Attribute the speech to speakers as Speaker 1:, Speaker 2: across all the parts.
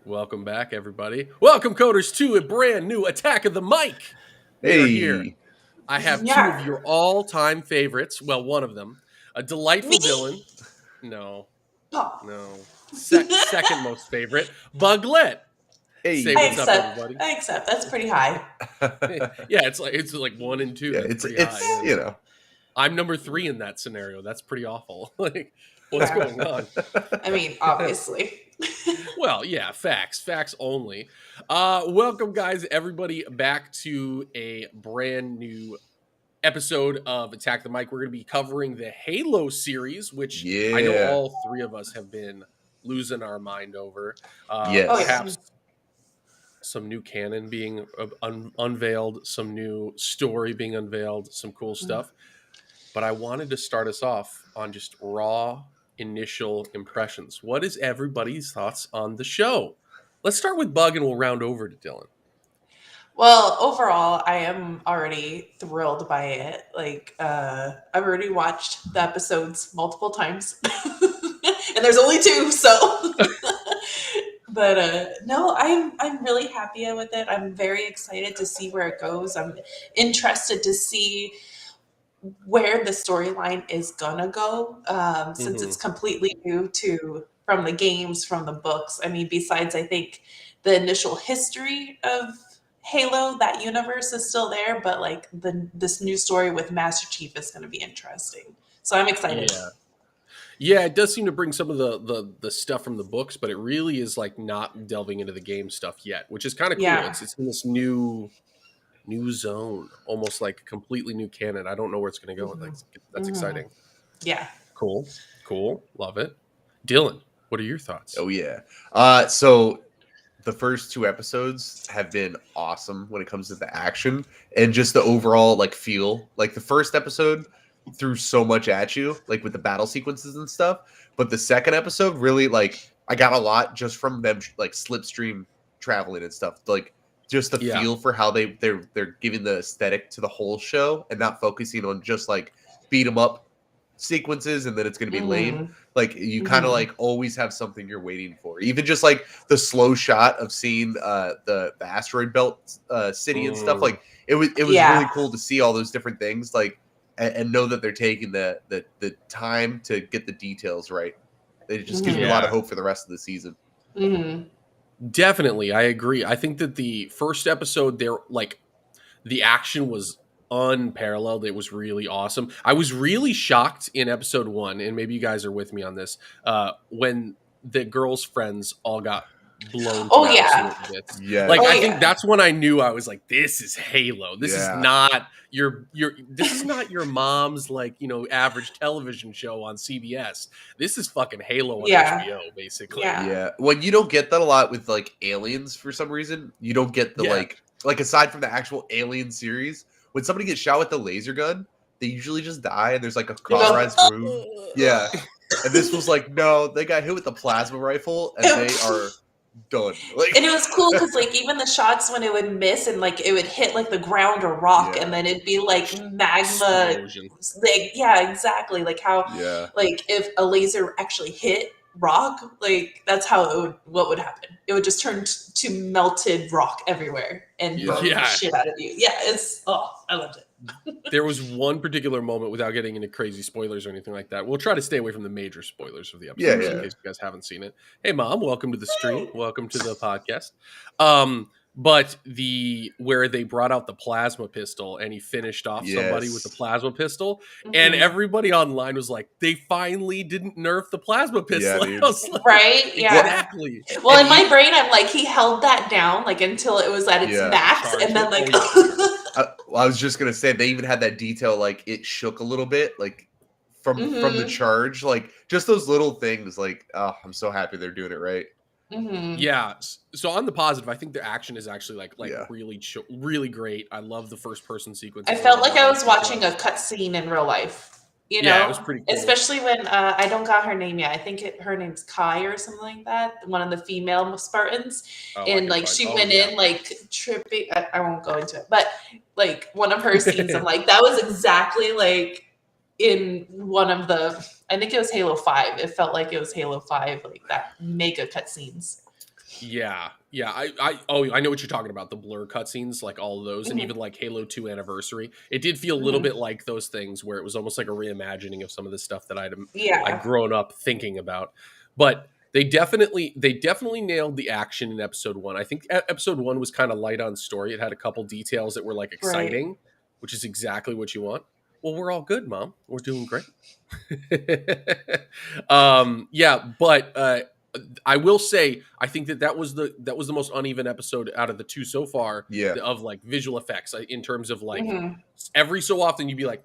Speaker 1: Welcome back, everybody. Welcome, coders, to a brand new Attack of the Mic. We are here.
Speaker 2: Hey,
Speaker 1: I have two of your all-time favorites. Well, one of them. A delightful villain. No. Second most favorite. Buglet.
Speaker 2: hey.
Speaker 1: Say what's up, everybody.
Speaker 3: I accept. That's pretty high.
Speaker 1: Yeah, it's like 1 and 2.
Speaker 2: Yeah,
Speaker 1: That's pretty
Speaker 2: it's
Speaker 1: high.
Speaker 2: you know.
Speaker 1: I'm number 3 in that scenario. That's pretty awful. Like, what's going on?
Speaker 3: I mean, obviously.
Speaker 1: Well, yeah, facts only. Welcome, guys, everybody, back to a brand new episode of Attack the Mic. We're going to be covering the Halo series, which I know all three of us have been losing our mind over.
Speaker 2: Yes.
Speaker 1: Perhaps some new canon being unveiled, some new story being unveiled, some cool stuff. But I wanted to start us off on just raw initial impressions. What is everybody's thoughts on the show? Let's start with Bug and we'll round over to Dylan.
Speaker 3: Well, overall, I am already thrilled by it. Like, I've already watched the episodes multiple times, and there's only 2, so. But no, I'm really happy with it. I'm very excited to see where it goes. I'm interested to see where the storyline is gonna go, since it's completely new from the games, from the books. I mean, besides, I think the initial history of Halo, that universe is still there, but like this new story with Master Chief is going to be interesting. So I'm excited.
Speaker 1: Yeah, it does seem to bring some of the stuff from the books, but it really is like not delving into the game stuff yet, which is kind of cool.
Speaker 3: Yeah.
Speaker 1: It's in this new zone, almost like completely new canon. I don't know where it's going to go. That's exciting.
Speaker 3: Yeah.
Speaker 1: Cool. Love it. Dylan, what are your thoughts?
Speaker 2: Oh yeah. So the first 2 episodes have been awesome when it comes to the action and just the overall like feel. Like the first episode threw so much at you, like with the battle sequences and stuff. But the second episode really like I got a lot just from them like slipstream traveling and stuff. Like just the feel for how they're giving the aesthetic to the whole show and not focusing on just like beat 'em up sequences and then it's going to be lame. Like you kind of like always have something you're waiting for. Even just like the slow shot of seeing the asteroid belt city and stuff. Like it was really cool to see all those different things. Like and know that they're taking the time to get the details right. It just gives me a lot of hope for the rest of the season.
Speaker 1: Definitely, I agree. I think that the first episode, there, like, the action was unparalleled. It was really awesome. I was really shocked in episode 1, and maybe you guys are with me on this, when the girls' friends all got blown to absolute bits.
Speaker 2: Yeah.
Speaker 1: Like, I think that's when I knew. I was like, this is Halo. This is not this is not your mom's, like, you know, average television show on CBS. This is fucking Halo on HBO, basically.
Speaker 2: Yeah. Well, you don't get that a lot with like Aliens for some reason. You don't get the like aside from the actual Alien series, when somebody gets shot with the laser gun, they usually just die and there's like a cauterized wound. Yeah. And this was like, no, they got hit with the plasma rifle and they are done. Like,
Speaker 3: and it was cool because like even the shots when it would miss and like it would hit like the ground or rock and then it'd be like magma. Like, yeah, exactly. Like how like if a laser actually hit rock, like that's how what would happen. It would just turn to melted rock everywhere and burn the shit out of you. Yeah, I loved it.
Speaker 1: There was one particular moment, without getting into crazy spoilers or anything like that. We'll try to stay away from the major spoilers of the episode in case you guys haven't seen it. Hey, Mom, welcome to the stream. Welcome to the podcast. But where they brought out the plasma pistol and he finished off somebody with the plasma pistol, and everybody online was like, they finally didn't nerf the plasma pistol.
Speaker 2: Yeah,
Speaker 3: like, right? Yeah.
Speaker 1: Exactly.
Speaker 3: Well, in my brain, I'm like, he held that down like until it was at its max, and then like.
Speaker 2: I was just gonna say they even had that detail, like it shook a little bit, like from the charge, like just those little things. Like, oh, I'm so happy they're doing it right.
Speaker 1: Yeah. So on the positive, I think the action is actually like really great. I love the first person sequence.
Speaker 3: I felt like I was watching a cutscene in real life. You know,
Speaker 1: it was pretty cool.
Speaker 3: Especially when I don't got her name yet. I think her name's Kai or something like that. One of the female Spartans, and like she went in like tripping. I won't go into it, but like one of her scenes, I'm like, that was exactly like in one of the. I think it was Halo 5. It felt like it was Halo 5, like that mega cutscenes.
Speaker 1: Yeah. I know what you're talking about. The blur cutscenes, like all of those, and even like Halo 2 Anniversary. It did feel a little bit like those things where it was almost like a reimagining of some of the stuff that I'd
Speaker 3: Yeah.
Speaker 1: grown up thinking about. But they definitely nailed the action in episode 1. I think episode 1 was kind of light on story. It had a couple details that were like
Speaker 3: Right.
Speaker 1: exciting, which is exactly what you want. Well, we're all good, Mom. We're doing great. Yeah, but I will say I think that was the most uneven episode out of the 2 so far.
Speaker 2: Yeah.
Speaker 1: Of like visual effects in terms of like
Speaker 3: Mm-hmm.
Speaker 1: every so often you'd be like,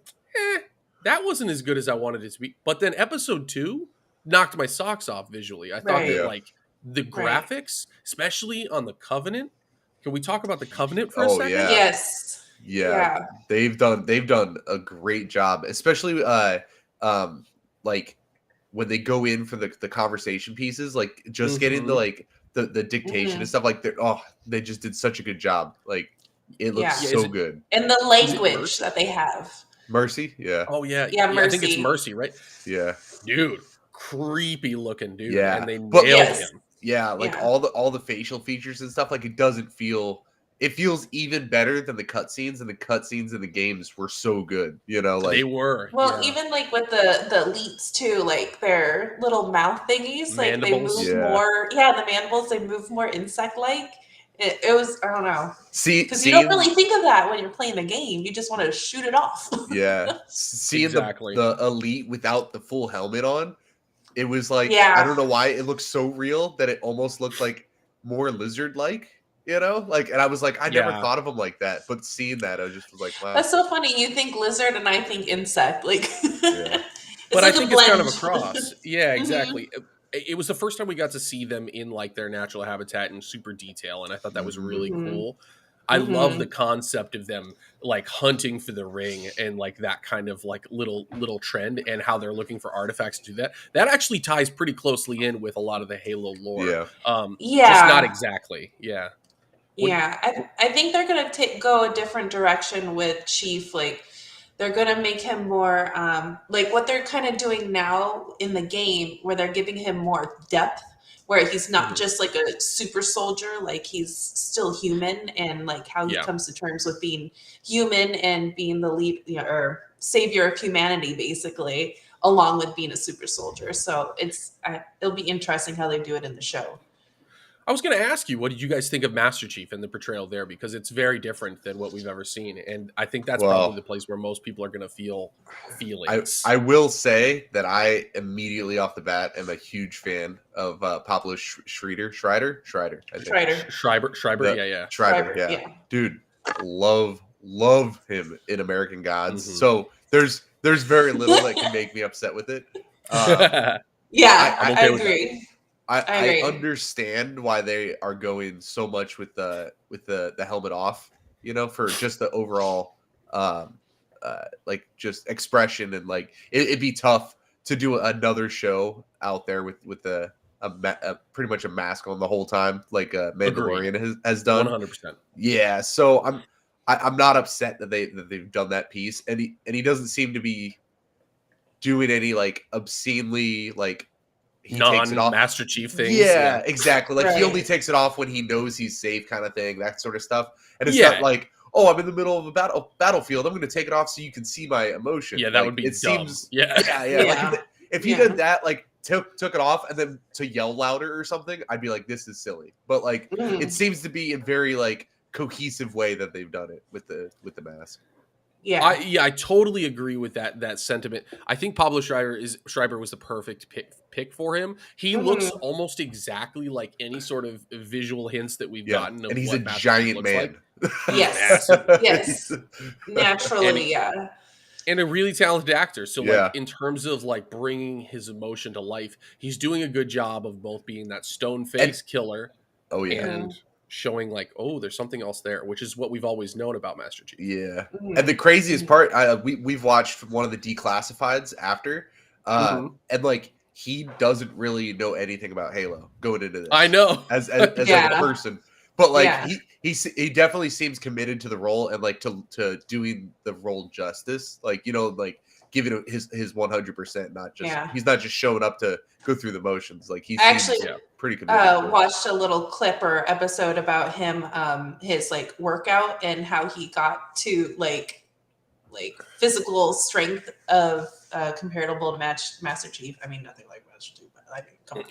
Speaker 1: that wasn't as good as I wanted it to be. But then episode 2 knocked my socks off visually. I thought that
Speaker 3: Right.
Speaker 1: like the
Speaker 3: Right.
Speaker 1: graphics, especially on the Covenant. Can we talk about the Covenant for a
Speaker 2: Oh,
Speaker 1: second?
Speaker 2: yeah.
Speaker 3: Yes.
Speaker 2: Yeah. They've done a great job, especially like when they go in for the conversation pieces, like just getting the like the dictation and stuff like that. Oh, they just did such a good job. Like it looks so good.
Speaker 3: And the language that they have.
Speaker 2: Mercy, yeah.
Speaker 1: Oh yeah.
Speaker 3: Yeah, Mercy.
Speaker 1: I think it's Mercy, right?
Speaker 2: Yeah.
Speaker 1: Dude, creepy looking dude.
Speaker 2: Yeah.
Speaker 1: And they
Speaker 2: But
Speaker 1: nailed him.
Speaker 2: Yeah, like all the facial features and stuff, like it feels even better than the cutscenes, and the cutscenes in the games were so good, you know, like
Speaker 1: they were.
Speaker 3: Well, even like with the elites too, like their little mouth thingies, like
Speaker 1: Mandibles.
Speaker 3: they move more. Yeah, the mandibles, they move more insect-like. It was, I don't know. Because you don't really think of that when you're playing the game. You just want to shoot it off.
Speaker 2: Yeah, seeing the elite without the full helmet on, it was like, I don't know why it looked so real that it almost looked like more lizard-like. You know, like, and I was like, I never thought of them like that, but seeing that, I just was like, wow.
Speaker 3: That's so funny. You think lizard, and I think insect. Like,
Speaker 1: but I think it's kind of a cross. Yeah, exactly. It was the first time we got to see them in like their natural habitat in super detail, and I thought that was really cool. I love the concept of them like hunting for the ring and like that kind of like little trend, and how they're looking for artifacts to do that. That actually ties pretty closely in with a lot of the Halo lore. Just not exactly. Yeah.
Speaker 3: I think they're going to go a different direction with Chief. Like, they're going to make him more like what they're kind of doing now in the game, where they're giving him more depth, where he's not just like a super soldier, like he's still human, and like how he comes to terms with being human and being the lead, or savior of humanity, basically, along with being a super soldier. So it'll be interesting how they do it in the show.
Speaker 1: I was going to ask you, what did you guys think of Master Chief and the portrayal there? Because it's very different than what we've ever seen. And I think that's probably the place where most people are going to feel feelings.
Speaker 2: I will say that I immediately off the bat am a huge fan of Pablo Schreiber.
Speaker 1: Schreiber,
Speaker 2: yeah. Dude, love him in American Gods. So there's very little that can make me upset with it.
Speaker 3: I agree.
Speaker 2: I understand why they are going so much with the helmet off, you know, for just the overall like just expression, and like it'd be tough to do another show out there with pretty much a mask on the whole time, like Mandalorian has done.
Speaker 1: 100%.
Speaker 2: Yeah, so I'm not upset that they've done that piece, and he doesn't seem to be doing any like obscenely like
Speaker 1: non-Master Chief things.
Speaker 2: Yeah, exactly. Like he only takes it off when he knows he's safe, kind of thing, that sort of stuff. And it's not like, oh, I'm in the middle of a battlefield, I'm going to take it off so you can see my emotion.
Speaker 1: Yeah, that
Speaker 2: like,
Speaker 1: would be
Speaker 2: it
Speaker 1: dumb.
Speaker 2: Seems,
Speaker 1: yeah.
Speaker 2: Like if he did that, like took it off and then to yell louder or something, I'd be like, this is silly. But like, it seems to be a very like cohesive way that they've done it with the mask.
Speaker 1: I totally agree with that sentiment. I think Pablo Schreiber was the perfect pick for him. He looks almost exactly like any sort of visual hints that we've gotten.
Speaker 2: And he's a giant man.
Speaker 1: Like.
Speaker 3: Yes, naturally,
Speaker 1: and a really talented actor. So, like in terms of like bringing his emotion to life, he's doing a good job of both being that stone face killer. And showing like, oh, there's something else there, which is what we've always known about Master Chief.
Speaker 2: Yeah. And the craziest part, we've watched one of the declassifieds after, and like he doesn't really know anything about Halo going into this.
Speaker 1: I know
Speaker 2: as like a person, but like he definitely seems committed to the role and like to doing the role justice. Like, you know, like giving his 100%, not just he's not just showing up to go through the motions. Like he
Speaker 3: actually
Speaker 2: seems pretty committed.
Speaker 3: Watched a little clip or episode about him, his like workout and how he got to like physical strength of comparable to Master Chief. I mean, nothing like Master Chief, but I mean, come on.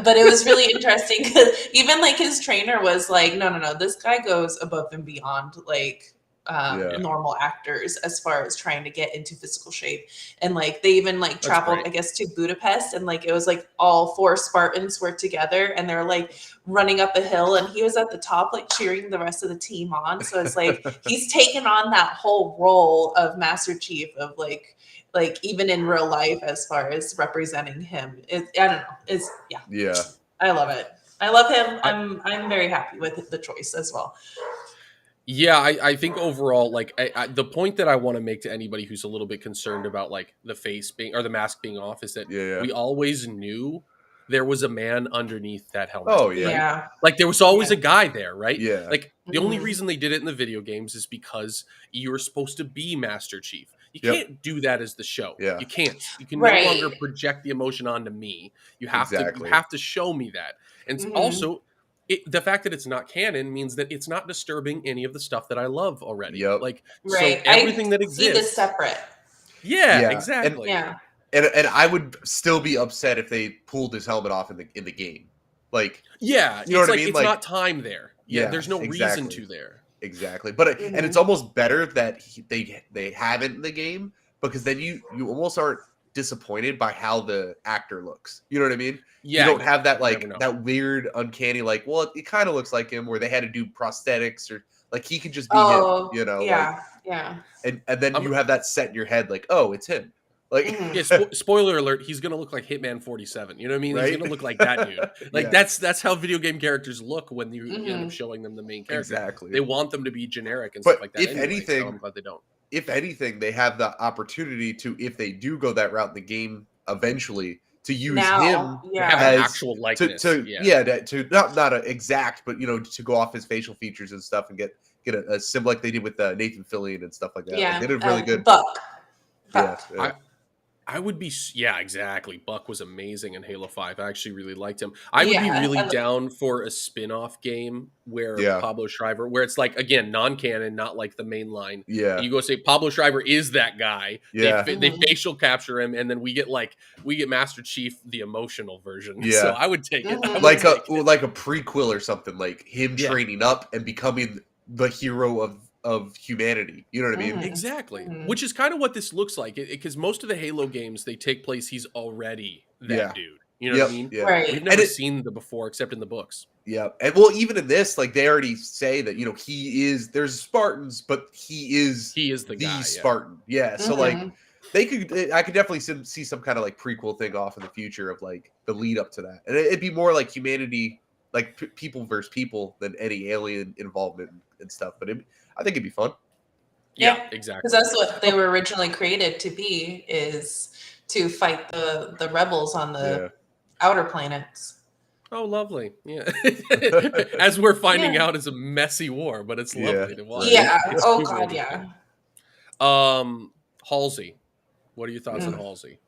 Speaker 3: but it was really interesting because even like his trainer was like, no, this guy goes above and beyond like normal actors as far as trying to get into physical shape. And like they even like traveled, I guess, to Budapest, and like it was like all 4 Spartans were together and they're like running up a hill and he was at the top like cheering the rest of the team on. So it's like he's taken on that whole role of Master Chief of like even in real life as far as representing him. I don't know. It's I love it. I love him. I'm very happy with the choice as well.
Speaker 1: Yeah, I think overall, like the point that I want to make to anybody who's a little bit concerned about like the face being or the mask being off is that we always knew there was a man underneath that helmet.
Speaker 2: Oh yeah,
Speaker 1: right? Like there was always a guy there, right?
Speaker 2: Yeah.
Speaker 1: Like the only reason they did it in the video games is because you were supposed to be Master Chief. You can't do that as the show.
Speaker 2: Yeah.
Speaker 1: You can't. You can no longer project the emotion onto me. You have to show me that. And also, the fact that it's not canon means that it's not disturbing any of the stuff that I love already. Like so everything that exists.
Speaker 3: See this separate.
Speaker 1: Yeah, exactly.
Speaker 2: And I would still be upset if they pulled his helmet off in the game. Like
Speaker 1: you know what I mean? It's like, not time there.
Speaker 2: Yeah,
Speaker 1: there's no reason to there.
Speaker 2: Exactly. But and it's almost better that they have it in the game, because then you almost aren't disappointed by how the actor looks. You know what I mean?
Speaker 1: Yeah.
Speaker 2: You don't have that like that weird uncanny like, well, it kind of looks like him, where they had to do prosthetics, or like he could just be him, you know?
Speaker 3: Yeah.
Speaker 2: And then you have that set in your head like, oh, it's him. Like
Speaker 1: spoiler alert, he's gonna look like Hitman 47. You know what I mean?
Speaker 2: Right?
Speaker 1: He's gonna look like that dude. Like that's how video game characters look when you end up showing them the main character.
Speaker 2: Exactly.
Speaker 1: They want them to be generic and stuff like that.
Speaker 2: If anything,
Speaker 1: so I'm glad they don't.
Speaker 2: If anything, they have the opportunity to, if they do go that route in the game eventually, to use him
Speaker 1: as actual likeness.
Speaker 2: To not an exact, but to go off his facial features and stuff and get a symbol like they did with Nathan Fillion and stuff like that.
Speaker 3: Yeah,
Speaker 2: like, they did really good.
Speaker 3: Buck.
Speaker 1: I would be, exactly. Buck was amazing in Halo 5. I actually really liked him. I would be really down for a spin-off game where Pablo Schreiber, where it's like, again, non-canon, not like the main line.
Speaker 2: Yeah.
Speaker 1: You go say Pablo Schreiber is that guy.
Speaker 2: Yeah.
Speaker 1: They facial capture him, and then we get Master Chief, the emotional version.
Speaker 2: Yeah.
Speaker 1: So I would take it.
Speaker 2: Like a prequel or something, like him training up and becoming the hero of humanity. You know what I mean?
Speaker 1: Exactly. Which is kind of what this looks like, because most of the Halo games, they take place, he's already that dude. You know what I mean?
Speaker 2: Yeah.
Speaker 3: Right.
Speaker 1: We've never seen the before except in the books.
Speaker 2: Yeah. And well, even in this, like they already say that, there's Spartans, but he is
Speaker 1: the guy,
Speaker 2: Spartan. Yeah. So like I could definitely see some kind of like prequel thing off in the future of like the lead up to that. And it'd be more like humanity, like people versus people, than any alien involvement and stuff. But I think it'd be fun.
Speaker 1: Yeah, exactly.
Speaker 3: Because that's what they were originally created to be, is to fight the rebels on the outer planets.
Speaker 1: Oh, lovely. Yeah. As we're finding out, it's a messy war, but it's lovely to watch.
Speaker 3: Yeah.
Speaker 1: It's
Speaker 3: God, yeah.
Speaker 1: Halsey. What are your thoughts on Halsey?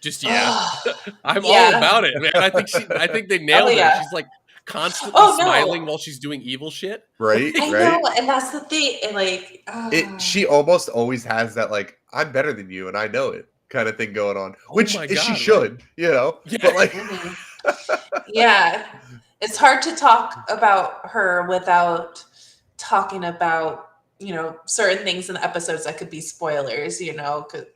Speaker 1: Just I'm all about it, man. I think they nailed it. She's like constantly smiling while she's doing evil shit.
Speaker 2: Right.
Speaker 3: I know, and that's the thing. And like,
Speaker 2: she almost always has that like, I'm better than you and I know it kind of thing going on, which she should, but like,
Speaker 3: it's hard to talk about her without talking about certain things in the episodes that could be spoilers. Because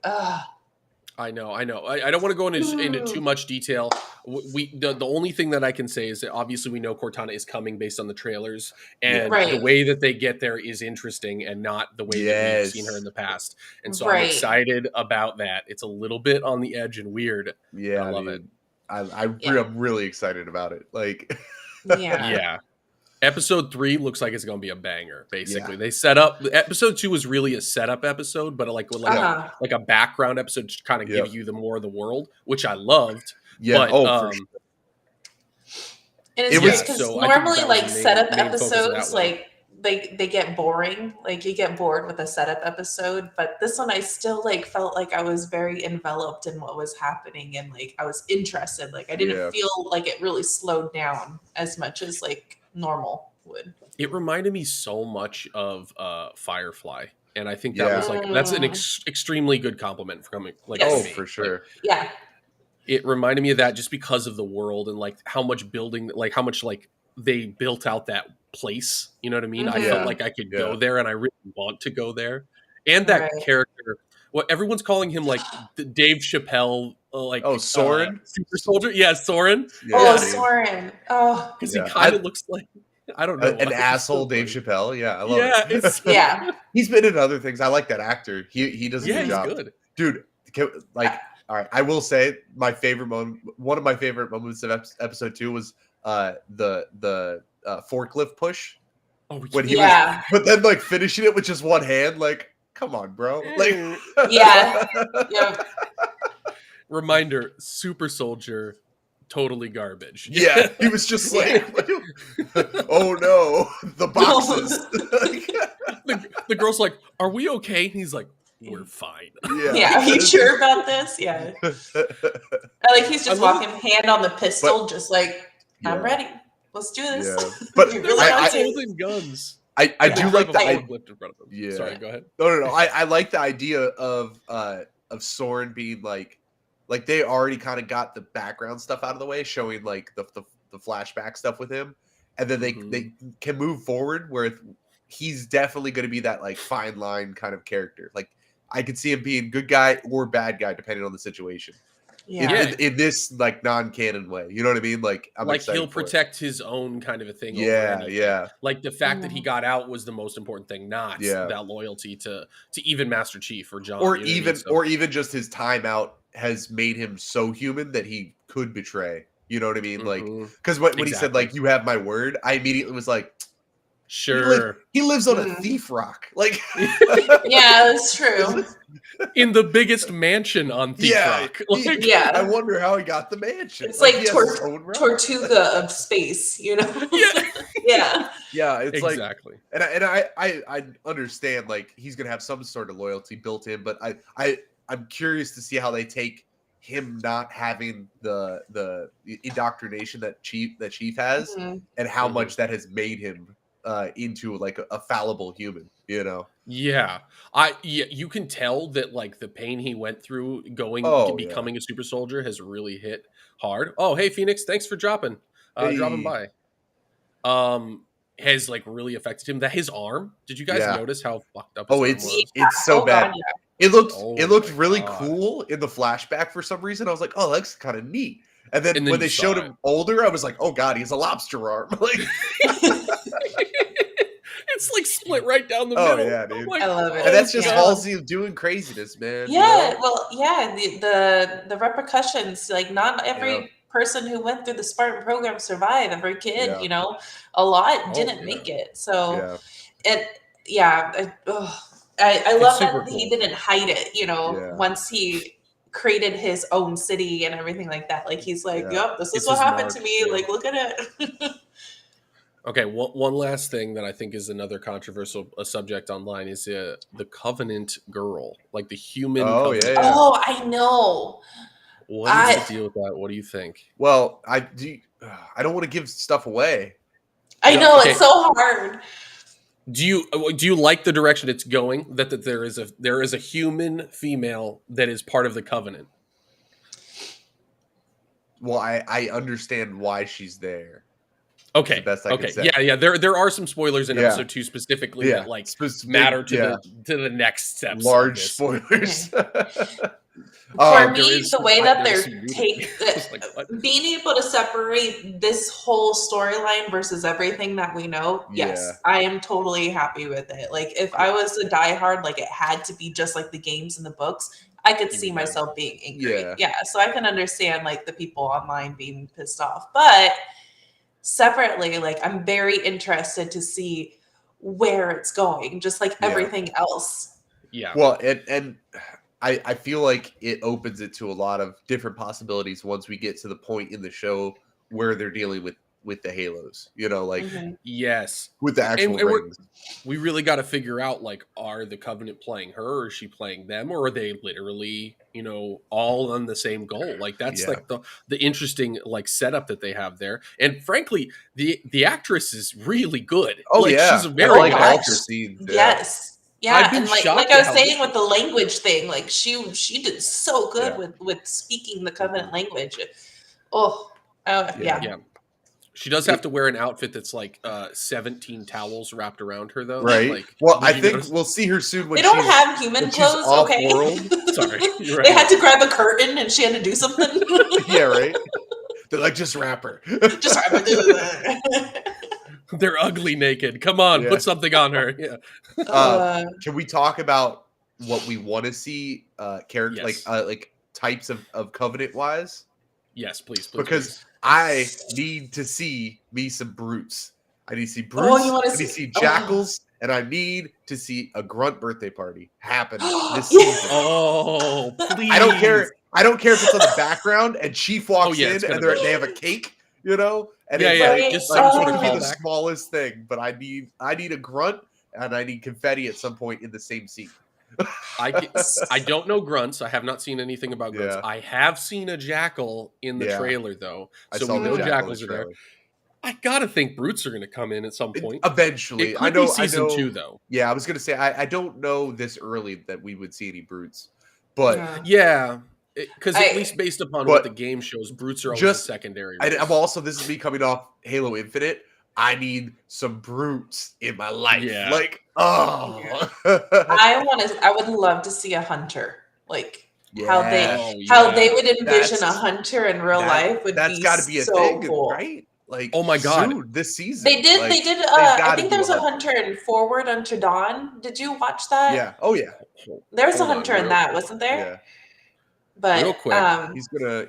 Speaker 1: I know. I don't want to go into too much detail. The only thing that I can say is that obviously we know Cortana is coming based on the trailers, and the way that they get there is interesting and not the way that we've seen her in the past. And so I'm excited about that. It's a little bit on the edge and weird.
Speaker 2: Yeah,
Speaker 1: I love it.
Speaker 2: I'm really excited about it. Like,
Speaker 1: Episode 3 looks like it's going to be a banger. Basically, they set up. Episode 2 was really a setup episode, but like a background episode to kind of give you the more of the world, which I loved.
Speaker 2: Yeah.
Speaker 1: But,
Speaker 2: for sure.
Speaker 3: And it's just because normally like setup episodes, like they get boring. Like you get bored with a setup episode, but this one I still like felt like I was very enveloped in what was happening and like I was interested. Like I didn't feel like it really slowed down as much as like normal would.
Speaker 1: It reminded me so much of Firefly. And I think that was like that's an extremely good compliment from like
Speaker 2: oh,
Speaker 1: me.
Speaker 2: for sure.
Speaker 3: Like, yeah.
Speaker 1: It reminded me of that just because of the world and like how much building, like how much like they built out that place. You know what I mean? I felt like I could go there, and I really want to go there. And that character, what everyone's calling him, like Dave Chappelle, like
Speaker 2: Soren,
Speaker 1: super soldier. Yeah, Soren.
Speaker 3: Yeah, Soren. Oh,
Speaker 1: because he kind of looks like, I don't know,
Speaker 2: an asshole Dave Chappelle. Yeah, I love it.
Speaker 3: It's,
Speaker 2: he's been in other things. I like that actor. He does a good job.
Speaker 1: Good.
Speaker 2: Dude. Like, all right, I will say my favorite moment. One of my favorite moments of episode 2 was the forklift push.
Speaker 1: Oh,
Speaker 2: when he was, but then like finishing it with just one hand. Like, come on, bro. Like,
Speaker 3: yeah.
Speaker 1: Reminder: Super Soldier. Totally garbage.
Speaker 2: Yeah, he was just like, oh no, the boxes.
Speaker 1: the girl's like, "Are we okay?" And he's like, "We're fine."
Speaker 3: Yeah, are you sure about this? Yeah. Like he's just walking hand on the pistol, just like, I'm ready. Let's do this.
Speaker 2: Yeah. But
Speaker 1: they're really holding guns.
Speaker 2: I do like the
Speaker 1: forklift in front of them.
Speaker 2: Yeah.
Speaker 1: Sorry, go ahead.
Speaker 2: No. I like the idea of Soren being like they already kind of got the background stuff out of the way, showing like the flashback stuff with him, and then they can move forward where he's definitely going to be that like fine line kind of character. Like I could see him being good guy or bad guy depending on the situation.
Speaker 3: Yeah.
Speaker 2: In this like non-canon way, you know what I mean? Like I'm
Speaker 1: like he'll protect his own kind of a thing.
Speaker 2: Yeah.
Speaker 1: Like the fact that he got out was the most important thing, not that loyalty to even Master Chief or John,
Speaker 2: or even just his time out has made him so human that he could betray. You know what I mean? Like because when he said like you have my word, I immediately was like,
Speaker 1: sure,
Speaker 2: he lives on a thief rock. Like
Speaker 3: yeah, that's true.
Speaker 1: In the biggest mansion on Thief Rock.
Speaker 3: Like,
Speaker 2: I wonder how he got the mansion.
Speaker 3: It's like Tortuga of space, you know? Yeah.
Speaker 2: It's
Speaker 1: exactly.
Speaker 2: Like, and I understand like he's gonna have some sort of loyalty built in, but I'm curious to see how they take him not having the indoctrination that Chief has, and how much that has made him into like a fallible human, you know?
Speaker 1: Yeah, you can tell that like the pain he went through becoming a super soldier has really hit hard. Oh, hey Phoenix, thanks for dropping by. Has like really affected him. That his arm. Did you guys notice how fucked up?
Speaker 2: It's so bad. God, It looked really cool in the flashback for some reason. I was like, oh, that's kind of neat. And then when they showed him older, I was like, oh god, he has a lobster arm. Like.
Speaker 1: It's like split right down the middle.
Speaker 2: Oh yeah, dude.
Speaker 3: I love it.
Speaker 2: And that's just Halsey doing craziness, man.
Speaker 3: Yeah, well, the repercussions, like not every person who went through the Spartan program survived. Every kid, you know, a lot didn't make it. So I love that he didn't hide it, you know, once he created his own city and everything like that. Like he's like, yep, this is what happened to me. Like, look at it.
Speaker 1: Okay, one last thing that I think is another controversial subject online is the Covenant girl, like the human. Covenant.
Speaker 3: Oh, I know.
Speaker 1: What is the deal with that? What do you think?
Speaker 2: Well, I don't want to give stuff away.
Speaker 3: I know it's so hard.
Speaker 1: Do you like the direction it's going? That there is a human female that is part of the Covenant.
Speaker 2: Well, I understand why she's there.
Speaker 1: Okay.
Speaker 2: Best I can say.
Speaker 1: Yeah. There are some spoilers in episode 2 specifically that like matter to the next steps.
Speaker 2: Large spoilers.
Speaker 3: For me, the way that they're being able to separate this whole storyline versus everything that we know, I am totally happy with it. Like if I was a diehard, like it had to be just like the games and the books, I could see myself being angry. Yeah, so I can understand like the people online being pissed off, but separately, like I'm very interested to see where it's going, just like everything else.
Speaker 1: Yeah.
Speaker 2: Well, and I feel like it opens it to a lot of different possibilities once we get to the point in the show where they're dealing with with the halos, you know, like
Speaker 1: yes,
Speaker 2: with the actual rings.
Speaker 1: We really got to figure out, like, are the Covenant playing her, or is she playing them, or are they literally, you know, all on the same goal? Like, that's like the interesting, like, setup that they have there. And frankly, the actress is really good.
Speaker 2: Oh
Speaker 1: like,
Speaker 2: yeah,
Speaker 1: she's a very good
Speaker 2: all her
Speaker 1: actress.
Speaker 2: scenes.
Speaker 3: Yes. Yeah,
Speaker 1: I've been
Speaker 3: and like
Speaker 1: shocked
Speaker 3: I
Speaker 1: at
Speaker 3: was
Speaker 1: how
Speaker 3: saying
Speaker 1: good
Speaker 3: with the language thing, like she did so good
Speaker 2: Yeah.
Speaker 3: with speaking the Covenant language. Oh, yeah.
Speaker 1: Yeah. She does have to wear an outfit that's like 17 towels wrapped around her, though.
Speaker 2: Right.
Speaker 1: Like,
Speaker 2: well, I
Speaker 1: you
Speaker 2: think
Speaker 1: notice?
Speaker 2: we'll see her soon when
Speaker 3: They don't
Speaker 2: she's
Speaker 3: have human
Speaker 2: when she's
Speaker 3: clothes, okay?
Speaker 2: off-world.
Speaker 1: Sorry, you're right.
Speaker 3: They had to grab a curtain and she had to do something.
Speaker 2: Yeah, right. They're like, just wrap her.
Speaker 3: Just
Speaker 1: They're ugly naked. Come on, put something on her. Yeah.
Speaker 2: Can we talk about what we want to see character
Speaker 1: Yes.
Speaker 2: like types of Covenant wise?
Speaker 1: Yes, please.
Speaker 2: Because I need to see me some brutes. I need to see brutes.
Speaker 3: Oh, you want to
Speaker 2: I need to see jackals, and I need to see a grunt birthday party happen this season.
Speaker 1: Oh, please!
Speaker 2: I don't care. I don't care if it's on the background and Chief walks in and they have a cake, you know. And it's
Speaker 1: just
Speaker 2: like
Speaker 1: some
Speaker 2: it
Speaker 1: sort of
Speaker 2: could be the
Speaker 1: callback.
Speaker 2: smallest thing, but I need a grunt and I need confetti at some point in the same scene.
Speaker 1: I don't know grunts. I have not seen anything about grunts.
Speaker 2: Yeah.
Speaker 1: I have seen a jackal in the trailer, though, so we know jackals are there. I gotta think brutes are going to come in at some point.
Speaker 2: Eventually,
Speaker 1: it could be season 2, though.
Speaker 2: Yeah, I was going to say I don't know this early that we would see any brutes, but
Speaker 1: yeah, because at least based upon what the game shows, brutes are always a secondary.
Speaker 2: I'm also, this is me coming off Halo Infinite. I need some brutes in my life.
Speaker 1: Yeah.
Speaker 2: Like, oh,
Speaker 3: I would love to see a hunter. Like how they would envision a hunter in real life would be
Speaker 2: got to be a
Speaker 3: so
Speaker 2: thing,
Speaker 3: cool.
Speaker 2: Right? Like,
Speaker 1: oh my god,
Speaker 2: soon, this season
Speaker 3: they did. I think there's a hunter in Forward Unto Dawn. Did you watch that?
Speaker 2: Yeah. Oh yeah.
Speaker 3: There's a hunter in that, wasn't there?
Speaker 2: Yeah.
Speaker 3: But
Speaker 1: real quick,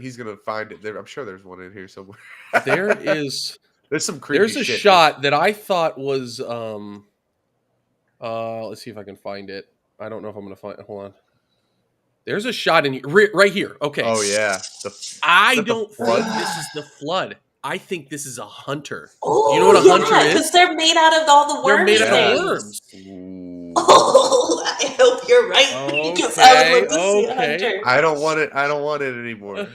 Speaker 2: he's gonna find it. I'm sure there's one in here somewhere.
Speaker 1: There's
Speaker 2: some creepy
Speaker 1: There's a
Speaker 2: shit,
Speaker 1: shot that I thought was let's see if I can find it. I don't know if I'm gonna find it. Hold on. There's a shot in here, right here. Okay.
Speaker 2: Oh yeah.
Speaker 1: I don't think this is the flood. I think this is a hunter.
Speaker 3: Oh,
Speaker 1: you know what a hunter is?
Speaker 3: Because they're made out of all the worms.
Speaker 1: They're made out of worms.
Speaker 3: Oh, I hope you're right. Because I would love to see a hunter.
Speaker 2: I don't want it anymore.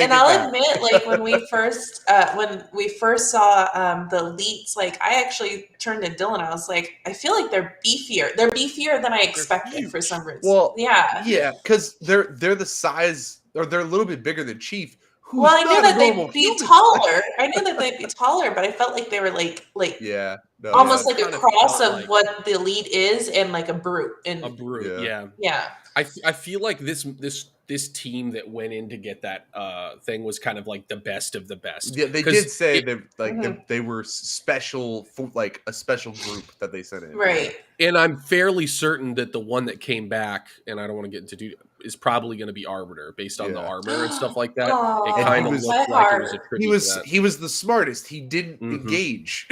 Speaker 3: And I'll admit, like when we first saw the elites, like I actually turned to Dylan. I was like, I feel like they're beefier. They're beefier than I expected for some reason.
Speaker 2: Well,
Speaker 3: yeah,
Speaker 2: because they're the size, or they're a little bit bigger than Chief.
Speaker 3: Well, I knew that they'd be taller. I knew that they'd be taller, but I felt like they were like almost like a cross of what the elite is and like a brute.
Speaker 1: A brute,
Speaker 3: yeah.
Speaker 1: I feel like this team that went in to get that thing was kind of like the best of the best.
Speaker 2: Yeah, they did say they were special, like a special group that they sent in.
Speaker 3: Right.
Speaker 1: And I'm fairly certain that the one that came back, and I don't want to get into is probably going to be Arbiter based on the armor and stuff like that. It kind of looked like it was a tribute to that.
Speaker 2: He was the smartest. He didn't engage.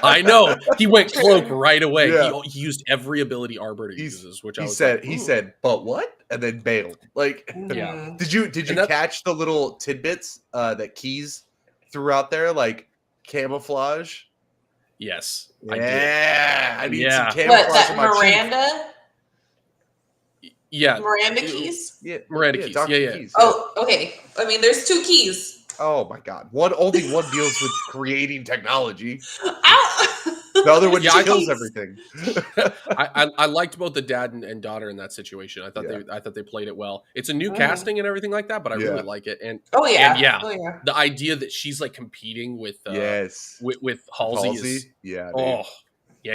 Speaker 1: I know. He went cloak right away. Yeah. He used every ability Arbiter uses, which he
Speaker 2: said, but what? And then bailed. Like, did you catch the little tidbits that Keys threw out there, like camouflage?
Speaker 1: Yes,
Speaker 2: I did. I need some camouflage.
Speaker 3: What, that Miranda?
Speaker 1: Yeah,
Speaker 3: Miranda Keys.
Speaker 1: Yeah, Miranda Keys.
Speaker 2: Keys.
Speaker 3: Oh, okay. I mean, there's 2 keys.
Speaker 2: Oh my god! Only one deals with creating technology. The other one just kills everything.
Speaker 1: I liked both the dad and daughter in that situation. I thought they played it well. It's a new casting and everything like that, but I really like it. And the idea that she's like competing with Halsey is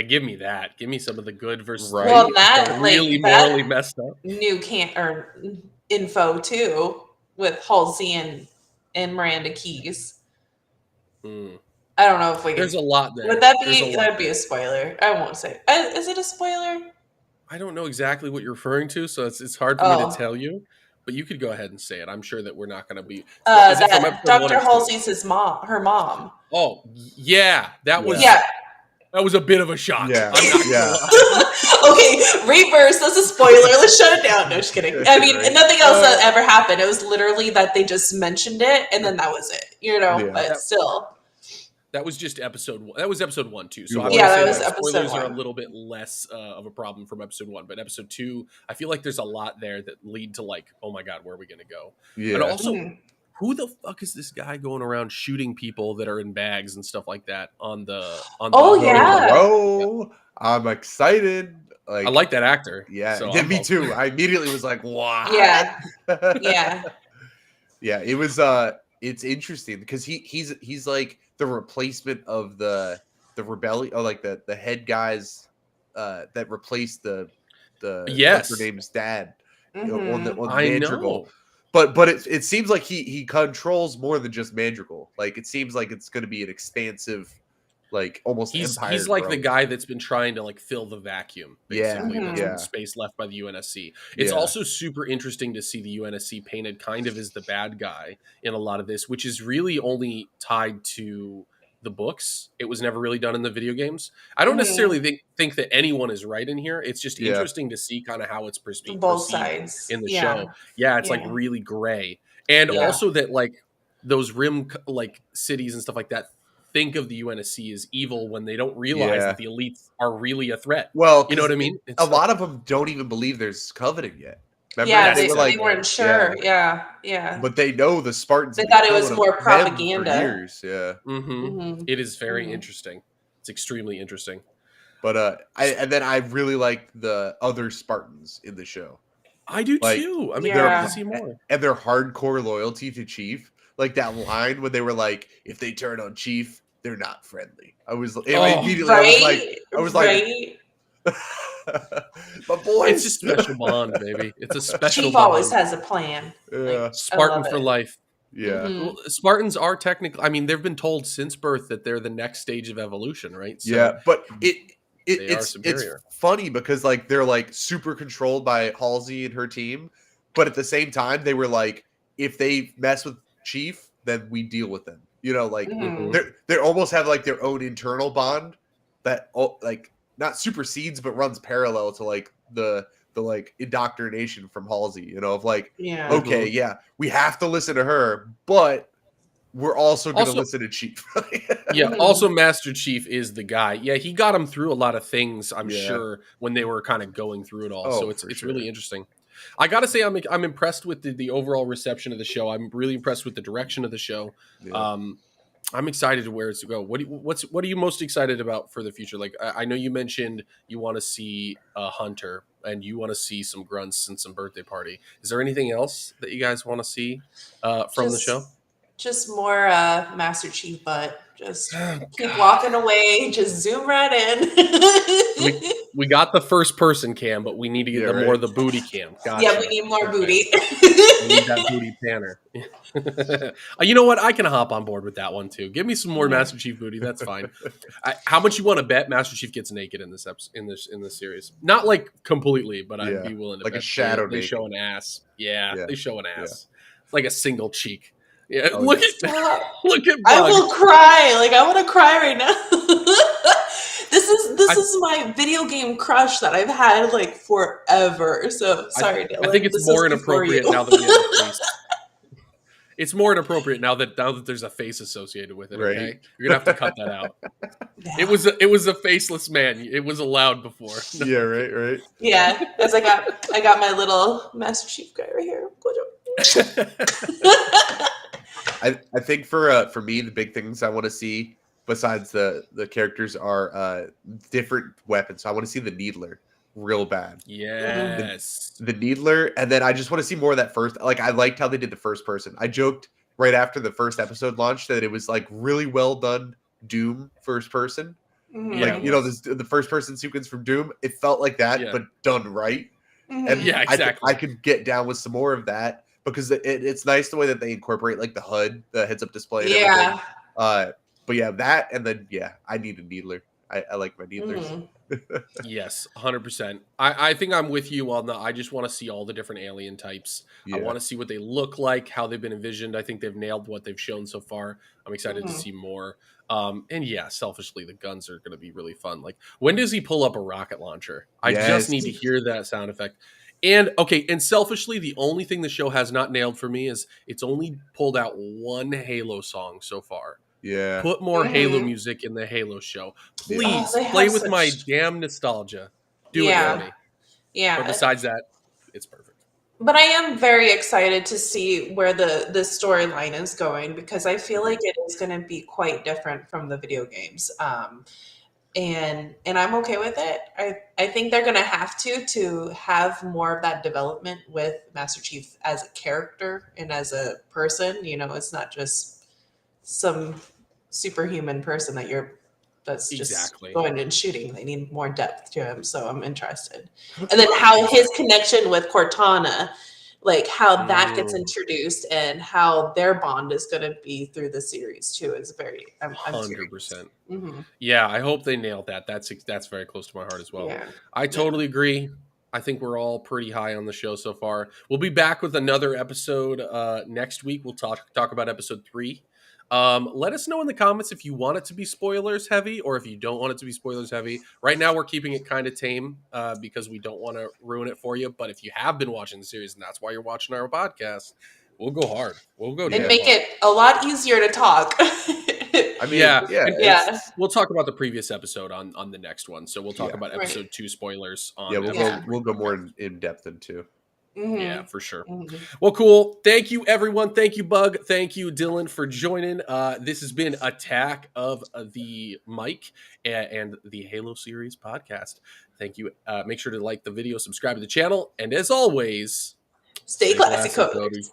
Speaker 1: give me that. Give me some of the good versus
Speaker 3: well, that
Speaker 1: really morally messed up
Speaker 3: new info too with Halsey and Miranda Keys. I don't know if we.
Speaker 1: There's a lot there.
Speaker 3: Would that be? That'd be a spoiler. I won't say. Is it a spoiler?
Speaker 1: I don't know exactly what you're referring to, so it's hard for me to tell you. But you could go ahead and say it. I'm sure that we're not going to be.
Speaker 3: Dr. Halsey's her mom.
Speaker 1: Oh yeah, that was That was a bit of a shock.
Speaker 2: Yeah,
Speaker 3: Okay, reverse. That's a spoiler. Let's shut it down. No, just kidding. I mean, nothing else that ever happened. It was literally that they just mentioned it, and then that was it. But still.
Speaker 1: That was just episode 1. That was episode 1 too. So
Speaker 3: that was episode
Speaker 1: spoilers
Speaker 3: 1.
Speaker 1: are a little bit less of a problem from episode 1, but episode 2, I feel like there's a lot there that lead to like, oh my god, where are we going to go? Yeah. And also, who the fuck is this guy going around shooting people that are in bags and stuff like that on the?
Speaker 2: Bro, I'm excited. Like,
Speaker 1: I like that actor.
Speaker 2: Yeah,
Speaker 1: so
Speaker 2: me too. I immediately was like, wow.
Speaker 3: Yeah.
Speaker 2: Yeah. It was it's interesting because he's like the replacement of the rebellion, or like the head guys that replaced the what's her name's dad on the Madrigal. But it seems like he controls more than just Madrigal. Like, it seems like it's going to be an expansive, like, almost empire.
Speaker 1: He's like the guy that's been trying to like fill the vacuum, basically,
Speaker 2: that's
Speaker 1: been space left by the UNSC. It's also super interesting to see the UNSC painted kind of as the bad guy in a lot of this, which is really only tied to the books. It was never really done in the video games. I don't necessarily think that anyone is right in here. It's just interesting to see kind of how it's perceived
Speaker 3: both sides
Speaker 1: in the show. Yeah, it's like really gray, and also that like those rim like cities and stuff like that think of the UNSC as evil when they don't realize that the elites are really a threat.
Speaker 2: Well,
Speaker 1: you know what I mean?
Speaker 2: A lot of them don't even believe there's covenant yet.
Speaker 3: Remember they weren't sure. Yeah.
Speaker 2: But they know the Spartans.
Speaker 3: They thought it was more propaganda.
Speaker 2: For years. Yeah.
Speaker 1: It is very interesting. It's extremely interesting.
Speaker 2: But I really like the other Spartans in the show.
Speaker 1: I do too. I mean, to see more.
Speaker 2: And their hardcore loyalty to Chief. Like that line when they were like, if they turn on Chief, they're not friendly. I was immediately I was like but boy,
Speaker 1: it's a special bond, baby. It's a special
Speaker 3: Chief
Speaker 1: bond.
Speaker 3: always has a plan.
Speaker 2: Yeah.
Speaker 1: Spartan for life.
Speaker 2: Yeah.
Speaker 1: Well, Spartans are technically, I mean, they've been told since birth that they're the next stage of evolution, right?
Speaker 2: So but it's funny because like they're like super controlled by Halsey and her team, but at the same time they were like, if they mess with Chief, then we deal with them. You know, like they almost have like their own internal bond that like not supersedes but runs parallel to like the like indoctrination from Halsey, you know, of like, we have to listen to her, but we're also going to listen to Chief.
Speaker 1: Also Master Chief is the guy. Yeah, he got him through a lot of things, I'm sure, when they were kind of going through it all. So it's really interesting. I got to say, I'm impressed with the overall reception of the show. I'm really impressed with the direction of the show. Yeah. I'm excited to where it's to go. What are you most excited about for the future? Like, I know you mentioned you want to see a Hunter and you want to see some grunts and some birthday party. Is there anything else that you guys want to see from the show?
Speaker 3: Just more Master Chief, but just keep walking away. Just zoom right in.
Speaker 1: we got the first person cam, but we need to get more of the booty cam. Gotcha.
Speaker 3: Yeah, we need more booty.
Speaker 1: We need that booty panner. You know what? I can hop on board with that one too. Give me some more Master Chief booty. That's fine. How much you want to bet Master Chief gets naked in this series? Not like completely, but I'd be willing to
Speaker 2: like
Speaker 1: bet
Speaker 2: a shadow.
Speaker 1: They show an ass. Yeah, they show an ass. It's like a single cheek. Yeah, look at Bug.
Speaker 3: I will cry. Like, I want to cry right now. This is my video game crush that I've had like forever. So sorry, Dylan.
Speaker 1: I think it's more inappropriate now that we have a face. It's more inappropriate now that there's a face associated with it.
Speaker 2: Right.
Speaker 1: Okay, you're gonna have to cut that out. Yeah. It was a faceless man. It was allowed before.
Speaker 2: No. Yeah, right.
Speaker 3: Yeah, as I got my little Master Chief guy right here.
Speaker 2: I think for me, the big things I want to see besides the characters are different weapons. So I want to see the Needler real bad.
Speaker 1: Yes.
Speaker 2: The Needler. And then I just want to see more of that first. Like, I liked how they did the first person. I joked right after the first episode launched that it was like really well done Doom first person. Mm-hmm. Like, you know, the first person sequence from Doom, it felt like that, but done right. Mm-hmm. And
Speaker 1: exactly.
Speaker 2: I could get down with some more of that. Because it's nice the way that they incorporate like the HUD, the heads-up display. And everything. But yeah, that and then I need a Needler. I like my Needlers. Mm-hmm.
Speaker 1: Yes, 100%. I think I'm with you on the. I just want to see all the different alien types. I want to see what they look like, how they've been envisioned. I think they've nailed what they've shown so far. I'm excited to
Speaker 3: Mhm.
Speaker 1: see more. And yeah, selfishly, the guns are going to be really fun. Like, when does he pull up a rocket launcher? I just
Speaker 2: Yes.
Speaker 1: need to hear that sound effect. And okay, and selfishly, the only thing the show has not nailed for me is it's only pulled out one Halo song so far.
Speaker 2: Yeah.
Speaker 1: Put more Halo
Speaker 3: Mhm.
Speaker 1: music in the Halo show.
Speaker 2: Yeah.
Speaker 3: Oh,
Speaker 1: Please
Speaker 3: they
Speaker 1: play
Speaker 3: have
Speaker 1: with my
Speaker 3: such.
Speaker 1: damn nostalgia. Do it for
Speaker 3: Yeah,
Speaker 1: me. But
Speaker 3: yeah.
Speaker 1: besides that, it's perfect.
Speaker 3: But I am very excited to see where the storyline is going because I feel like it is going to be quite different from the video games. And I'm okay with it. I think they're going to have more of that development with Master Chief as a character and as a person. You know, it's not just some superhuman person that's just
Speaker 1: Exactly.
Speaker 3: going and shooting. They need more depth to him, so I'm interested. And then how his connection with Cortana, like how that gets introduced and how their bond is going to be through the series too is I'm curious.
Speaker 1: 100%.
Speaker 3: Mm-hmm.
Speaker 1: Yeah, I hope they nailed that. That's very close to my heart as well.
Speaker 3: Yeah.
Speaker 1: I
Speaker 3: Yeah.
Speaker 1: totally agree. I think we're all pretty high on the show so far. We'll be back with another episode next week. We'll talk about episode 3. Let us know in the comments if you want it to be spoilers heavy or if you don't want it to be spoilers heavy. Right now, we're keeping it kind of tame because we don't want to ruin it for you. But if you have been watching the series and that's why you're watching our podcast, we'll go hard. We'll go
Speaker 3: And
Speaker 1: damn
Speaker 3: make
Speaker 1: hard.
Speaker 3: it a lot easier to talk.
Speaker 2: I mean,
Speaker 1: Yeah,
Speaker 2: yeah.
Speaker 3: Yeah.
Speaker 1: we'll talk about the previous episode on the next one. So we'll talk
Speaker 2: Yeah.
Speaker 1: about
Speaker 3: Right.
Speaker 1: episode 2 spoilers on
Speaker 2: Yeah, we'll
Speaker 1: episode
Speaker 2: go
Speaker 1: 3
Speaker 2: more
Speaker 1: podcast.
Speaker 2: in depth than 2.
Speaker 3: Mm-hmm.
Speaker 1: Yeah, for sure.
Speaker 3: Mm-hmm.
Speaker 1: Well, cool. Thank you, everyone. Thank you, Bug. Thank you, Dylan, for joining. This has been Attack of the Mic and the Halo series podcast. Thank you. Make sure to like the video, subscribe to the channel, and as always,
Speaker 3: Stay classy, coders.